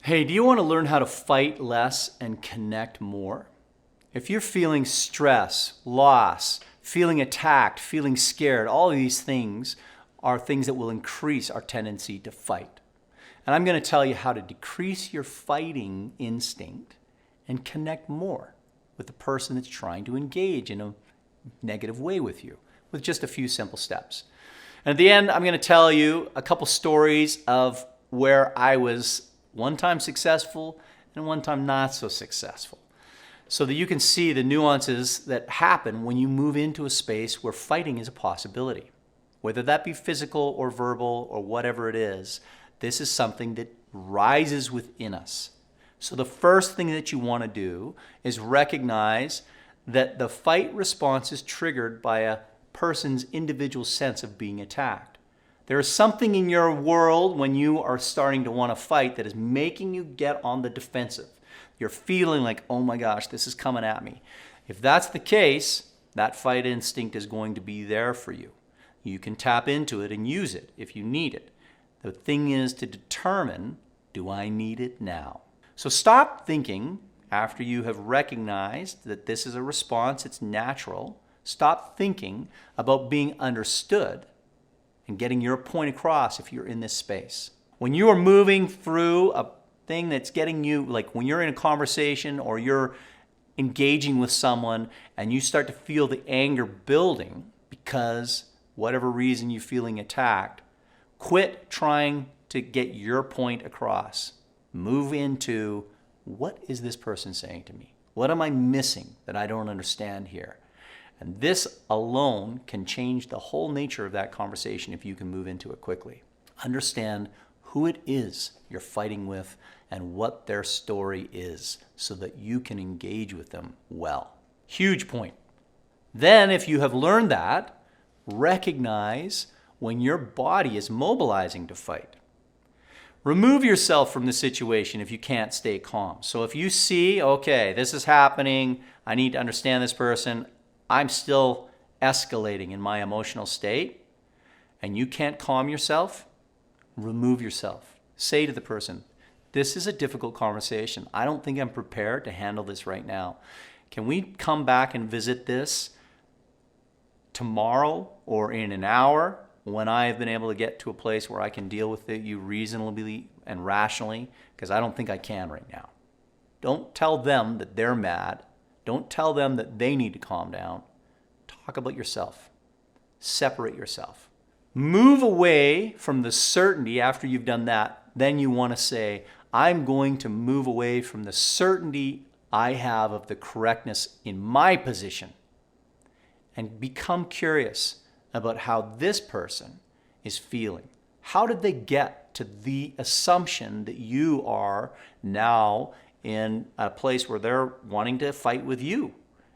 Hey, do you want to learn how to fight less and connect more? If you're feeling stress, loss, feeling attacked, feeling scared, all of these things are things that will increase our tendency to fight. And I'm going to tell you how to decrease your fighting instinct and connect more with the person that's trying to engage in a negative way with you, with just a few simple steps. And at the end, I'm going to tell you a couple stories of where I was one time successful and one time not so successful, so that you can see the nuances that happen when you move into a space where fighting is a possibility. Whether that be physical or verbal or whatever it is, this is something that rises within us. So the first thing that you want to do is recognize that the fight response is triggered by a person's individual sense of being attacked. There is something in your world when you are starting to want to fight that is making you get on the defensive. You're feeling like, oh my gosh, this is coming at me. If that's the case, that fight instinct is going to be there for you. You can tap into it and use it if you need it. The thing is to determine, do I need it now? So stop thinking after you have recognized that this is a response, it's natural. Stop thinking about being understood and getting your point across if you're in this space. When you are moving through a thing that's getting you, like when you're in a conversation or you're engaging with someone and you start to feel the anger building because whatever reason you're feeling attacked, quit trying to get your point across. Move into, what is this person saying to me? What am I missing that I don't understand here? And this alone can change the whole nature of that conversation if you can move into it quickly. Understand who it is you're fighting with and what their story is so that you can engage with them well. Huge point. Then, if you have learned that, recognize when your body is mobilizing to fight. Remove yourself from the situation if you can't stay calm. So if you see, okay, this is happening, I need to understand this person, I'm still escalating in my emotional state, and you can't calm yourself, remove yourself. Say to the person, this is a difficult conversation. I don't think I'm prepared to handle this right now. Can we come back and visit this tomorrow or in an hour when I have been able to get to a place where I can deal with you reasonably and rationally? Because I don't think I can right now. Don't tell them that they're mad. Don't tell them that they need to calm down. Talk about yourself. Separate yourself. Move away from the certainty after you've done that. Then you want to say, I'm going to move away from the certainty I have of the correctness in my position and become curious about how this person is feeling. How did they get to the assumption that you are now in a place where they're wanting to fight with you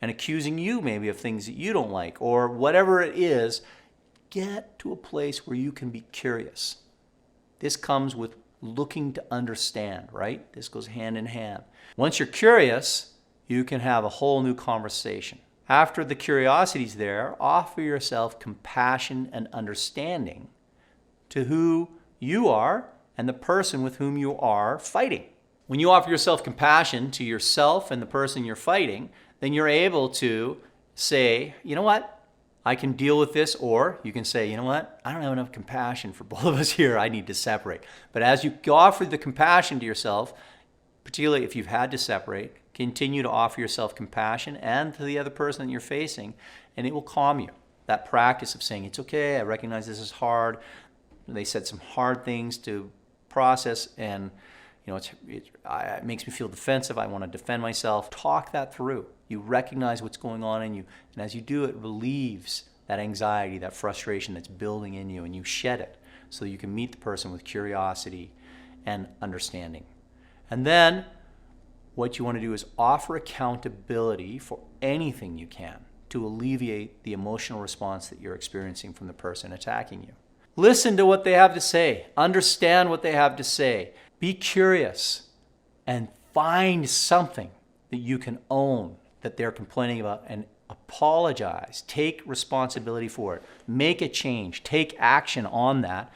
and accusing you maybe of things that you don't like or whatever it is? Get to a place where you can be curious. This comes with looking to understand, right? This goes hand in hand. Once you're curious, you can have a whole new conversation. After the curiosity's there, offer yourself compassion and understanding to who you are and the person with whom you are fighting. When you offer yourself compassion to yourself and the person you're fighting, then you're able to say, you know what? I can deal with this. Or you can say, you know what? I don't have enough compassion for both of us here. I need to separate. But as you offer the compassion to yourself, particularly if you've had to separate, continue to offer yourself compassion and to the other person that you're facing, and it will calm you. That practice of saying, it's okay, I recognize this is hard. They said some hard things to process, and it makes me feel defensive. I want to defend myself. Talk that through. You recognize what's going on in you. And as you do, it relieves that anxiety, that frustration that's building in you, and you shed it so you can meet the person with curiosity and understanding. And then what you want to do is offer accountability for anything you can to alleviate the emotional response that you're experiencing from the person attacking you. Listen to what they have to say. Understand what they have to say. Be curious and find something that you can own that they're complaining about and apologize. Take responsibility for it. Make a change. Take action on that.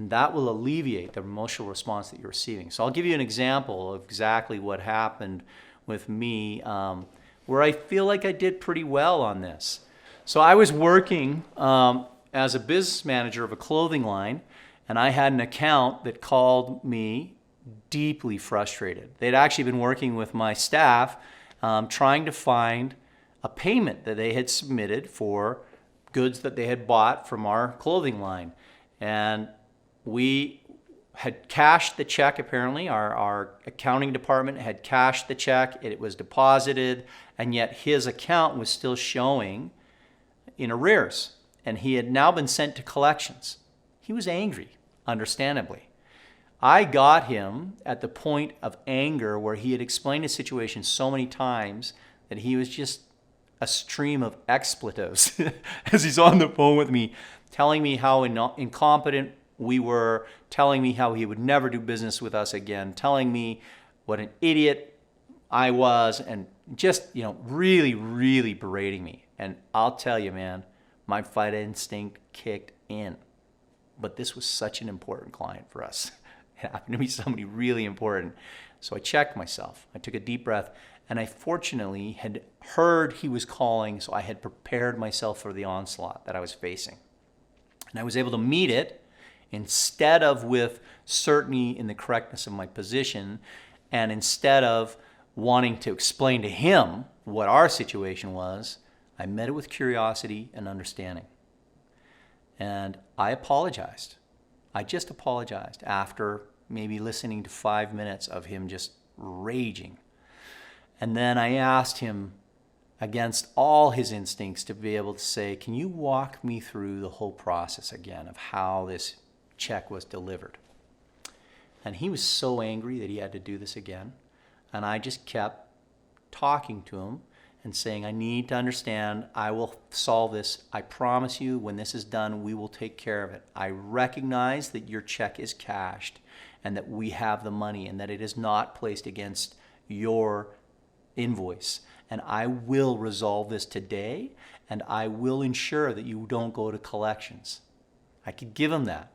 And that will alleviate the emotional response that you're receiving. So I'll give you an example of exactly what happened with me, where I feel like I did pretty well on this. So I was working as a business manager of a clothing line, and I had an account that called me deeply frustrated. They'd actually been working with my staff trying to find a payment that they had submitted for goods that they had bought from our clothing line. And we had cashed the check, apparently. Our accounting department had cashed the check. It was deposited, and yet his account was still showing in arrears. And he had now been sent to collections. He was angry, understandably. I got him at the point of anger where he had explained his situation so many times that he was just a stream of expletives as he's on the phone with me, telling me how incompetent we were, telling me how he would never do business with us again, telling me what an idiot I was, and just, really, really berating me. And I'll tell you, man, my fight instinct kicked in. But this was such an important client for us. It happened to be somebody really important. So I checked myself. I took a deep breath, and I fortunately had heard he was calling, so I had prepared myself for the onslaught that I was facing. And I was able to meet it instead of with certainty in the correctness of my position, and instead of wanting to explain to him what our situation was, I met it with curiosity and understanding. And I apologized. I just apologized after maybe listening to 5 minutes of him just raging. And then I asked him, against all his instincts, to be able to say, can you walk me through the whole process again of how this check was delivered? And he was so angry that he had to do this again. And I just kept talking to him and saying, I need to understand, I will solve this. I promise you, when this is done, we will take care of it. I recognize that your check is cashed and that we have the money and that it is not placed against your invoice. And I will resolve this today, and I will ensure that you don't go to collections. I could give him that.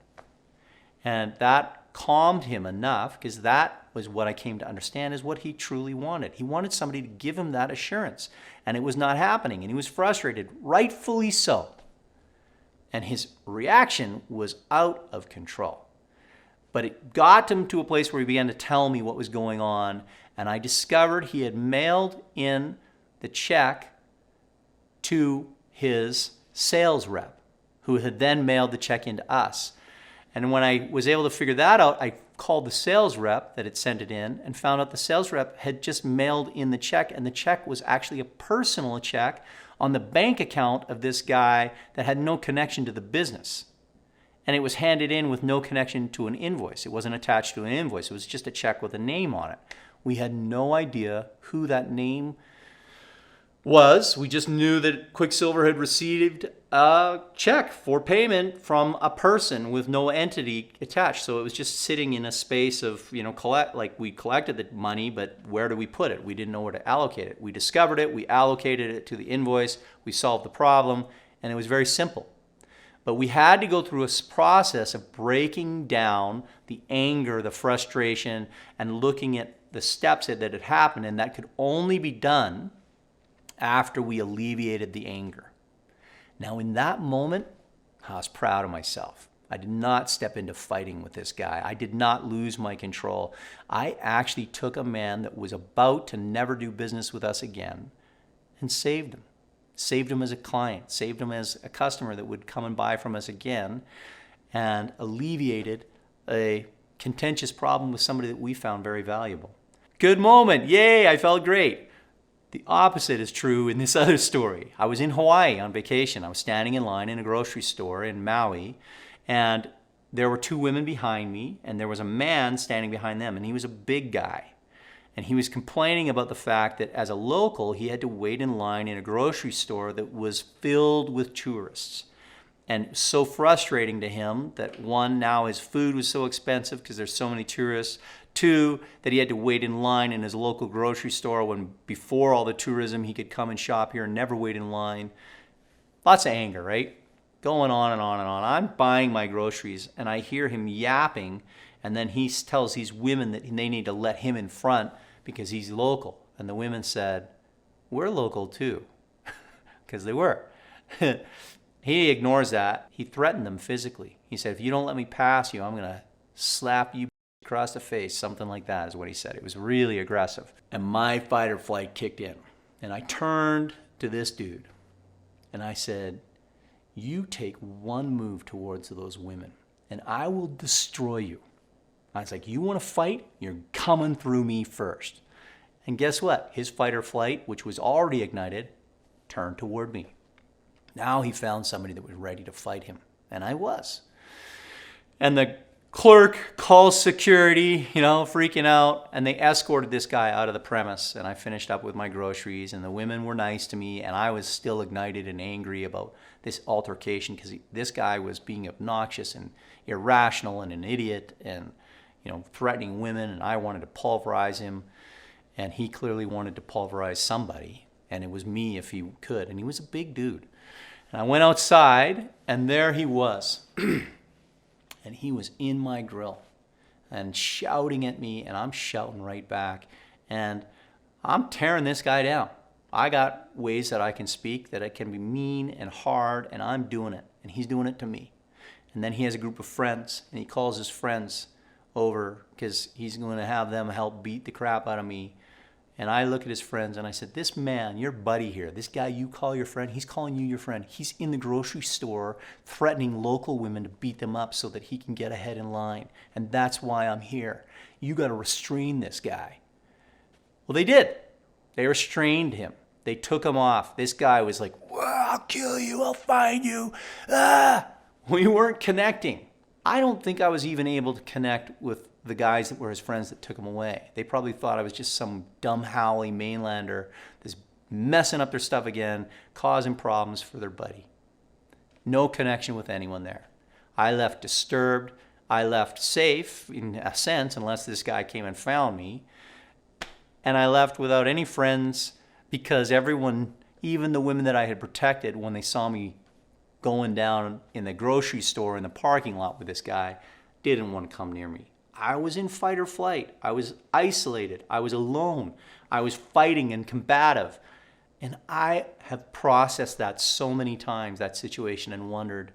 And that calmed him enough, because that was what I came to understand is what he truly wanted. He wanted somebody to give him that assurance, and it was not happening, and he was frustrated, rightfully so. And his reaction was out of control. But it got him to a place where he began to tell me what was going on, and I discovered he had mailed in the check to his sales rep, who had then mailed the check into us. And when I was able to figure that out, I called the sales rep that had sent it in and found out the sales rep had just mailed in the check, and the check was actually a personal check on the bank account of this guy that had no connection to the business. And it was handed in with no connection to an invoice. It wasn't attached to an invoice. It was just a check with a name on it. We had no idea who that name was. We just knew that Quicksilver had received a check for payment from a person with no entity attached. So it was just sitting in a space of, we collected the money, but where do we put it? We didn't know where to allocate it. We discovered it, we allocated it to the invoice, we solved the problem, and it was very simple. But we had to go through a process of breaking down the anger, the frustration, and looking at the steps that had happened, and that could only be done after we alleviated the anger. Now, in that moment, I was proud of myself. I did not step into fighting with this guy. I did not lose my control. I actually took a man that was about to never do business with us again and saved him. Saved him as a client, saved him as a customer that would come and buy from us again, and alleviated a contentious problem with somebody that we found very valuable. Good moment. Yay, I felt great. The opposite is true in this other story. I was in Hawaii on vacation. I was standing in line in a grocery store in Maui, and there were two women behind me, and there was a man standing behind them, and he was a big guy. And he was complaining about the fact that as a local, he had to wait in line in a grocery store that was filled with tourists. And it was so frustrating to him that, one, now his food was so expensive because there's so many tourists. Two, that he had to wait in line in his local grocery store when before all the tourism he could come and shop here and never wait in line. Lots of anger, right? going on and on and on. I'm buying my groceries, and I hear him yapping, and then he tells these women that they need to let him in front because he's local. And the women said, we're local too, because they were. He ignores that. He threatened them physically. He said, if you don't let me pass you, I'm going to slap you across the face. Something like that is what he said. It was really aggressive. And my fight or flight kicked in. And I turned to this dude and I said, you take one move towards those women and I will destroy you. I was like, you want to fight? You're coming through me first. And guess what? His fight or flight, which was already ignited, turned toward me. Now he found somebody that was ready to fight him. And I was. And the clerk calls security, freaking out. And they escorted this guy out of the premise. And I finished up with my groceries. And the women were nice to me. And I was still ignited and angry about this altercation because this guy was being obnoxious and irrational and an idiot and, threatening women. And I wanted to pulverize him. And he clearly wanted to pulverize somebody. And it was me if he could. And he was a big dude. And I went outside, and there he was. And he was in my grill and shouting at me, and I'm shouting right back. And I'm tearing this guy down. I got ways that I can speak, that I can be mean and hard, and I'm doing it. And he's doing it to me. And then he has a group of friends, and he calls his friends over because he's going to have them help beat the crap out of me. And I look at his friends and I said, this man, your buddy here, this guy you call your friend, he's calling you your friend. He's in the grocery store threatening local women to beat them up so that he can get ahead in line. And that's why I'm here. You got to restrain this guy. Well, they did. They restrained him. They took him off. This guy was like, I'll kill you. I'll find you. We weren't connecting. I don't think I was even able to connect with the guys that were his friends that took him away. They probably thought I was just some dumb howly mainlander that's messing up their stuff again, causing problems for their buddy. No connection with anyone there. I left disturbed. I left safe, in a sense, unless this guy came and found me. And I left without any friends because everyone, even the women that I had protected, when they saw me going down in the grocery store in the parking lot with this guy, didn't want to come near me. I was in fight or flight. I was isolated. I was alone. I was fighting and combative. And I have processed that so many times, that situation, and wondered,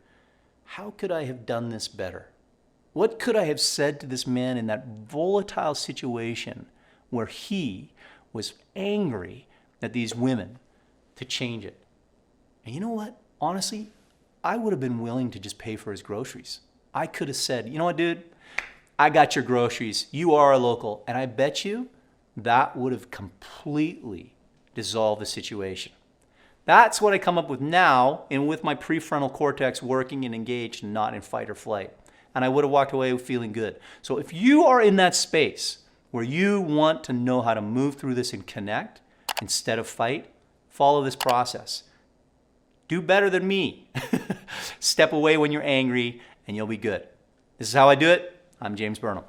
how could I have done this better? What could I have said to this man in that volatile situation where he was angry at these women to change it? And you know what? Honestly, I would have been willing to just pay for his groceries. I could have said, you know what, dude? I got your groceries. You are a local. And I bet you that would have completely dissolved the situation. That's what I come up with now, and with my prefrontal cortex working and engaged, not in fight or flight. And I would have walked away feeling good. So if you are in that space where you want to know how to move through this and connect instead of fight, follow this process. Do better than me. Step away when you're angry and you'll be good. This is how I do it. I'm James Burnham.